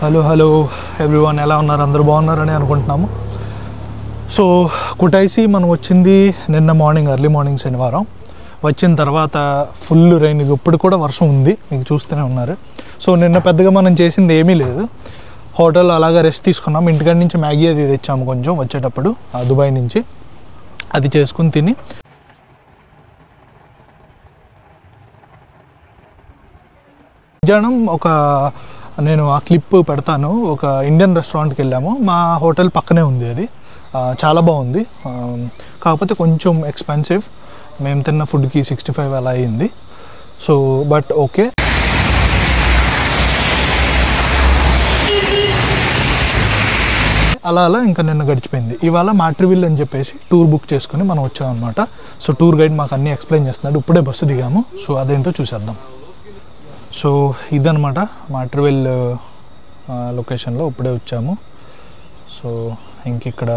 Hello everyone, ఎలా ఉన్నారు? అందరూ బాగున్నారని అనుకుంటున్నాము. సో కుటైసి మనం వచ్చింది నిన్న మార్నింగ్, ఎర్లీ మార్నింగ్ శనివారం. వచ్చిన తర్వాత ఫుల్ రైన్, ఇప్పుడు కూడా వర్షం ఉంది, మీకు చూస్తూనే ఉన్నారు. సో నిన్న పెద్దగా మనం చేసింది ఏమీ లేదు. హోటల్ అలాగా రెస్ట్ తీసుకున్నాం. ఇంటికాడి నుంచి మ్యాగీ అది తెచ్చాము కొంచెం వచ్చేటప్పుడు దుబాయ్ నుంచి. అది చేసుకుని తిని మధ్యాహ్నం నేను ఆ క్లిప్ పెడతాను. ఒక ఇండియన్ రెస్టారెంట్కి వెళ్ళాము. మా హోటల్ పక్కనే ఉంది. అది చాలా బాగుంది, కాకపోతే కొంచెం ఎక్స్పెన్సివ్. మేము తిన్న ఫుడ్కి 65 అలా అయింది. So but okay. అలా ఇంకా నిన్న గడిచిపోయింది. ఇవాళ మాట్రివిల్ అని చెప్పేసి టూర్ బుక్ చేసుకుని మనం వచ్చామన్నమాట. సో టూర్ గైడ్ మాకు అన్నీ ఎక్స్ప్లెయిన్ చేస్తున్నాడు. ఇప్పుడే బస్సు దిగాము. సో అదేంటో చూసేద్దాం. సో ఇదనమాట మాట్రివిల్ లొకేషన్లో ఇప్పుడే వచ్చాము. సో ఇంక ఇక్కడ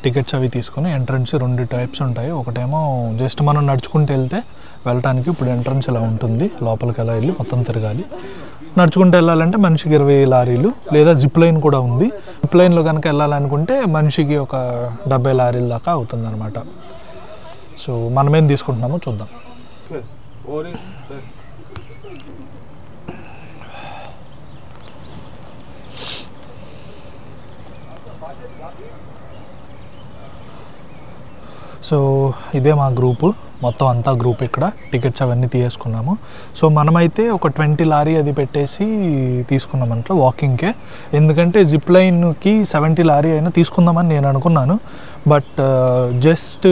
టికెట్స్ అవి తీసుకొని ఎంట్రన్స్ 2 టైప్స్ ఉంటాయి. ఒకటేమో జస్ట్ మనం నడుచుకుంటూ వెళ్తే వెళ్ళటానికి ఇప్పుడు ఎంట్రన్స్ ఇలా ఉంటుంది. లోపలికి ఎలా వెళ్ళి మొత్తం తిరగాలి. నడుచుకుంటూ వెళ్ళాలంటే మనిషికి 20 లారీలు, లేదా జిప్ లైన్ కూడా ఉంది. జిప్ లైన్లో కనుక వెళ్ళాలనుకుంటే మనిషికి ఒక 70 లారీల దాకా అవుతుంది అనమాట. సో మనమేం తీసుకుంటున్నామో చూద్దాం. సో ఇదే మా గ్రూపు, మొత్తం అంతా గ్రూప్. ఇక్కడ టికెట్స్ అవన్నీ తీసుకున్నాము. సో మనమైతే ఒక 20 లారీ అది పెట్టేసి తీసుకున్నామంట వాకింగ్కే. ఎందుకంటే జిప్ లైన్కి 70 లారీ అయినా తీసుకుందామని నేను అనుకున్నాను. But just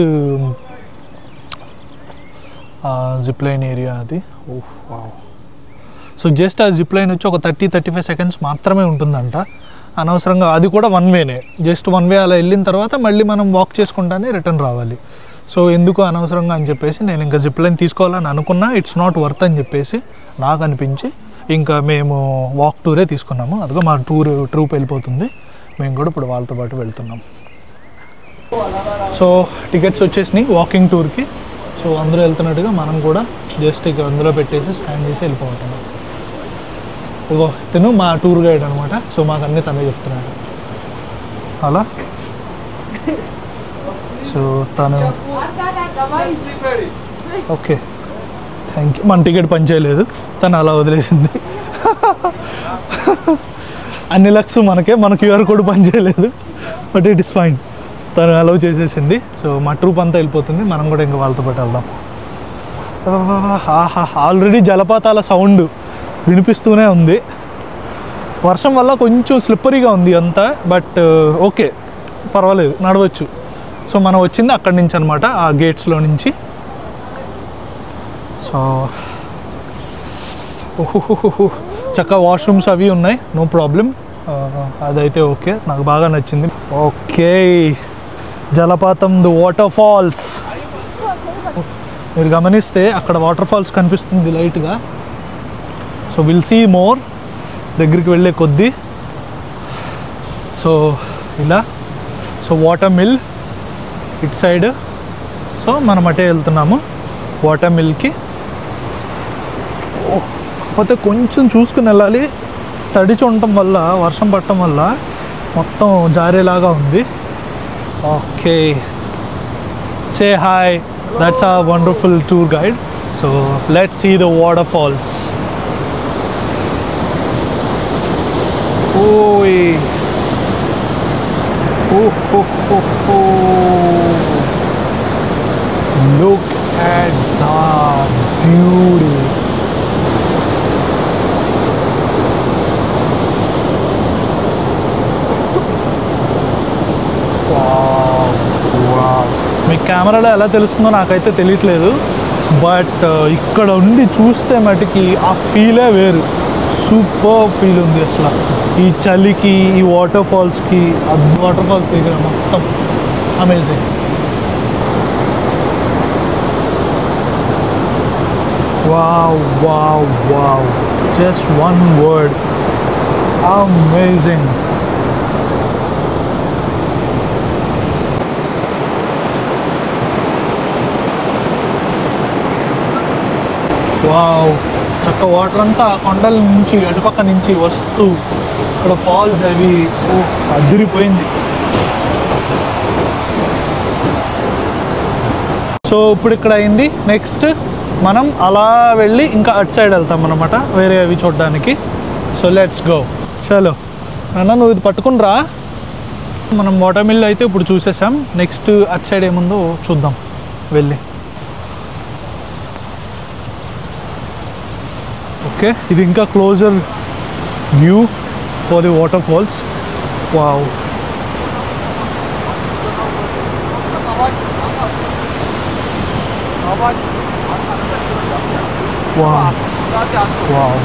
zip line area అది. సో జస్ట్ ఆ జిప్ లైన్ వచ్చి ఒక 30-35 సెకండ్స్ మాత్రమే ఉంటుందంట. అనవసరంగా అది కూడా 1 వేనే, జస్ట్ 1 వే అలా వెళ్ళిన తర్వాత మళ్ళీ మనం వాక్ చేసుకుంటానే రిటర్న్ రావాలి. సో ఎందుకు అనవసరంగా అని చెప్పేసి నేను ఇంకా జిప్ లైన్ తీసుకోవాలని అనుకున్నా. ఇట్స్ నాట్ వర్త్ అని చెప్పేసి నాకు అనిపించి ఇంకా మేము వాక్ టూరే తీసుకున్నాము. అదిగో మా ట్రూప్ వెళ్ళిపోతుంది. మేము కూడా ఇప్పుడు వాళ్ళతో పాటు వెళ్తున్నాం. సో టికెట్స్ వచ్చేసినాయి వాకింగ్ టూర్కి. సో అందరూ వెళ్తున్నట్టుగా మనం కూడా జస్ట్ ఇక అందులో పెట్టేసి స్కాన్ చేసి వెళ్ళిపోతున్నాం. ఇగో తిను మా టూర్ గైడ్ అనమాట. సో మాకు అన్నీ తనే చెప్తున్నాడు అలా. సో తను ఓకే, థ్యాంక్ యూ. మన టికెట్ పనిచేయలేదు, తను అలా వదిలేసింది. అన్ని లక్స్ మనకే, మన క్యూఆర్ కోడ్ పనిచేయలేదు. బట్ ఇట్ ఇస్ ఫైన్, తను అలౌ చేసేసింది. సో మా ట్రూప్ అంతా వెళ్ళిపోతుంది. మనం కూడా ఇంకా వాళ్ళతో పాటు వెళ్దాం. ఆల్రెడీ జలపాతాల సౌండ్ వినిపిస్తూనే ఉంది. వర్షం వల్ల కొంచెం స్లిప్పరీగా ఉంది అంతా, బట్ ఓకే పర్వాలేదు, నడవచ్చు. సో మనం వచ్చింది అక్కడి నుంచి అనమాట, ఆ గేట్స్లో నుంచి. సో చక్కగా వాష్రూమ్స్ అవి ఉన్నాయి, నో ప్రాబ్లం. అదైతే ఓకే, నాకు బాగా నచ్చింది. ఓకే, జలపాతం, ది వాటర్ ఫాల్స్. మీరు గమనిస్తే అక్కడ వాటర్ ఫాల్స్ కనిపిస్తుంది లైట్గా. సో విల్ సీ మోర్ దగ్గరికి వెళ్ళే కొద్దీ. సో ఇలా, సో వాటర్ మిల్ ఇటు సైడ్. సో మనం అటే వెళ్తున్నాము వాటర్ మిల్కి. కాకపోతే కొంచెం చూసుకుని వెళ్ళాలి, తడిచి ఉండటం వల్ల, వర్షం పడటం వల్ల మొత్తం జారేలాగా ఉంది. Okay, say hi, that's a wonderful tour guide. So let's see the waterfalls. Oi! Oh. Look at that beauty. Wow. మీ కెమెరాలో ఎలా తెలుస్తుందో నాకైతే తెలియట్లేదు. బట్ ఇక్కడ ఉండి చూస్తే మటుకి ఆ ఫీలే వేరు. సూపర్ ఫీల్ ఉంది అసలు. ఈ చలికి, ఈ వాటర్ ఫాల్స్కి, ఆ వాటర్ ఫాల్స్ దగ్గర మొత్తం amazing. Wow, just one word, amazing. Wow, చక్క వాటర్ అంతా కొండల నుంచి అటుపక్క నుంచి వస్తూ ఇక్కడ ఫాల్స్ అవి అదిరిపోయింది. సో ఇప్పుడు ఇక్కడ అయింది. నెక్స్ట్ మనం అలా వెళ్ళి ఇంకా అటు సైడ్ వెళ్తాం అనమాట, వేరే అవి చూడడానికి. So let's go. చలో నాన్న, నువ్వు ఇది పట్టుకునిరా. మనం వాటర్ మిల్ అయితే ఇప్పుడు చూసేసాం. నెక్స్ట్ అటు సైడ్ ఏముందో చూద్దాం వెళ్ళి. ఓకే, ఇది ఇంకా closer view for the waterfalls. Wow, wow, wow.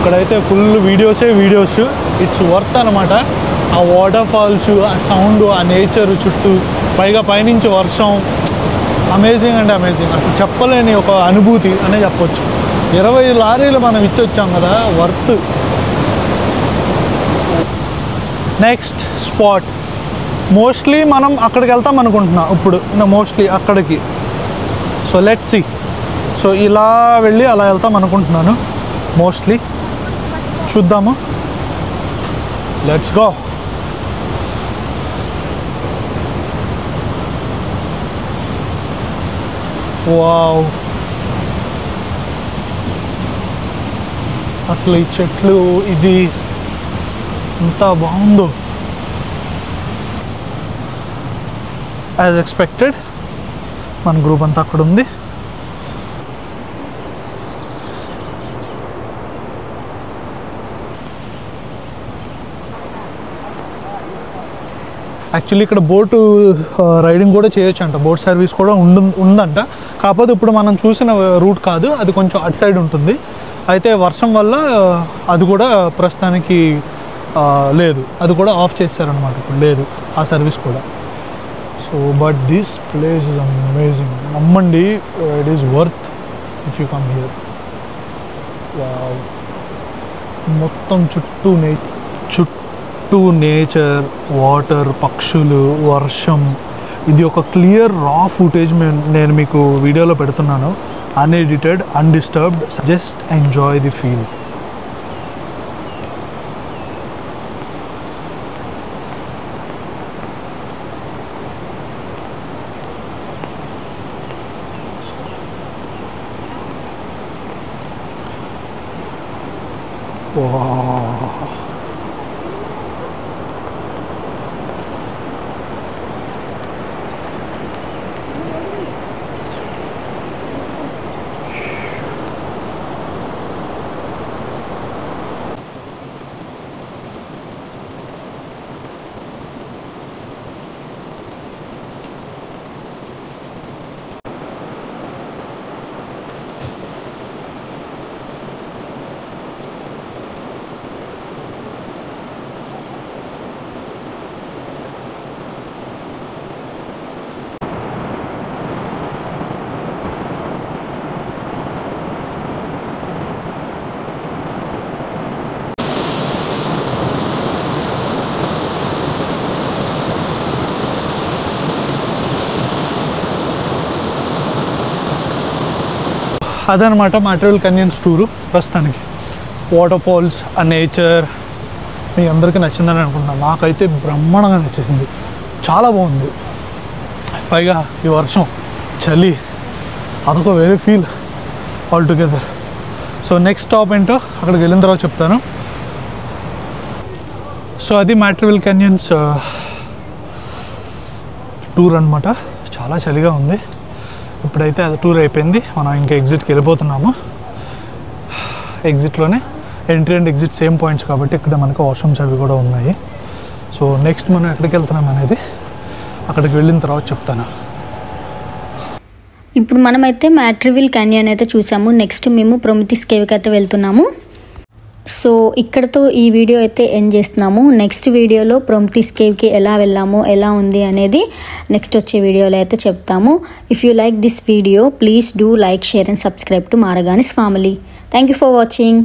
ఇక్కడైతే ఫుల్ వీడియోస్. ఇట్స్ వర్త్ అనమాట. ఆ వాటర్ ఫాల్స్, ఆ సౌండ్, ఆ నేచర్ చుట్టూ, పైగా పైనుంచి వర్షం. అమేజింగ్ అంటే అమేజింగ్. అసలు చెప్పలేని ఒక అనుభూతి అనే చెప్పొచ్చు. 20 లారీలు మనం ఇచ్చొచ్చాం కదా, వర్త్. నెక్స్ట్ స్పాట్ మోస్ట్లీ మనం అక్కడికి వెళ్తాం అనుకుంటున్నాం ఇప్పుడు, మోస్ట్లీ అక్కడికి. So let's see. సో ఇలా వెళ్ళి అలా వెళ్తాం అనుకుంటున్నాను మోస్ట్లీ. చూద్దాము, లెట్స్ గో. వావ్, అసలు ఈ చెట్లు, ఇది ఎంత బాగుందో. యాజ్ ఎక్స్పెక్టెడ్ మన గ్రూప్ అంతా అక్కడ ఉంది. యాక్చువల్లీ ఇక్కడ బోటు రైడింగ్ కూడా చేయొచ్చు అంట, బోట్ సర్వీస్ కూడా ఉందంట. కాకపోతే ఇప్పుడు మనం చూసిన రూట్ కాదు, అది కొంచెం అటు సైడ్ ఉంటుంది. అయితే వర్షం వల్ల అది కూడా ప్రస్తుతానికి లేదు, అది కూడా ఆఫ్ చేశారనమాట, ఇప్పుడు లేదు ఆ సర్వీస్ కూడా. So but this place is amazing. నమ్మండి, it is worth if you come here. మొత్తం చుట్టూ నేచర్, వాటర్, పక్షులు, వర్షం. ఇది ఒక క్లియర్ రా ఫుటేజ్ నేను మీకు వీడియోలో పెడుతున్నాను. Unedited, undisturbed. Just enjoy the feel. అదనమాట మాట్రివిల్ క్యాన్యన్స్ టూరు ప్రస్తుతానికి. వాటర్ ఫాల్స్, ఆ నేచర్ మీ అందరికీ నచ్చిందని అనుకుంటున్నాను. నాకైతే బ్రహ్మాండంగా నచ్చేసింది, చాలా బాగుంది. పైగా ఈ వర్షం, చలి, అదొక వేరే feel all together. So next stop ఏంటో అక్కడికి వెళ్ళిన తర్వాత చెప్తాను. సో అది మాట్రివిల్ క్యాన్యన్స్ టూర్ అనమాట. చాలా చలిగా ఉంది. ఇప్పుడైతే అది టూర్ అయిపోయింది, మనం ఇంకా ఎగ్జిట్కి వెళ్ళిపోతున్నాము. ఎగ్జిట్లోనే entry and exit same points కాబట్టి ఇక్కడ మనకు వాష్రూమ్స్ అవి కూడా ఉన్నాయి. సో నెక్స్ట్ మనం ఎక్కడికి వెళ్తున్నాం అనేది అక్కడికి వెళ్ళిన తర్వాత చెప్తాను. ఇప్పుడు మనమైతే మ్యాట్రివిల్ క్యాన్యన్ అయితే చూసాము. నెక్స్ట్ మేము ప్రొమిథిస్ కేవ్కి అయితే వెళ్తున్నాము. సో ఇక్కడతో ఈ వీడియో అయితే ఎండ్ చేస్తున్నాము. నెక్స్ట్ వీడియోలో ప్రొమిథిస్ కేవ్కి ఎలా వెళ్ళాము, ఎలా ఉంది అనేది నెక్స్ట్ వచ్చే వీడియోలో అయితే చెప్తాము. If you like this video please do like, share and subscribe to మారగానిస్ family. Thank you for watching.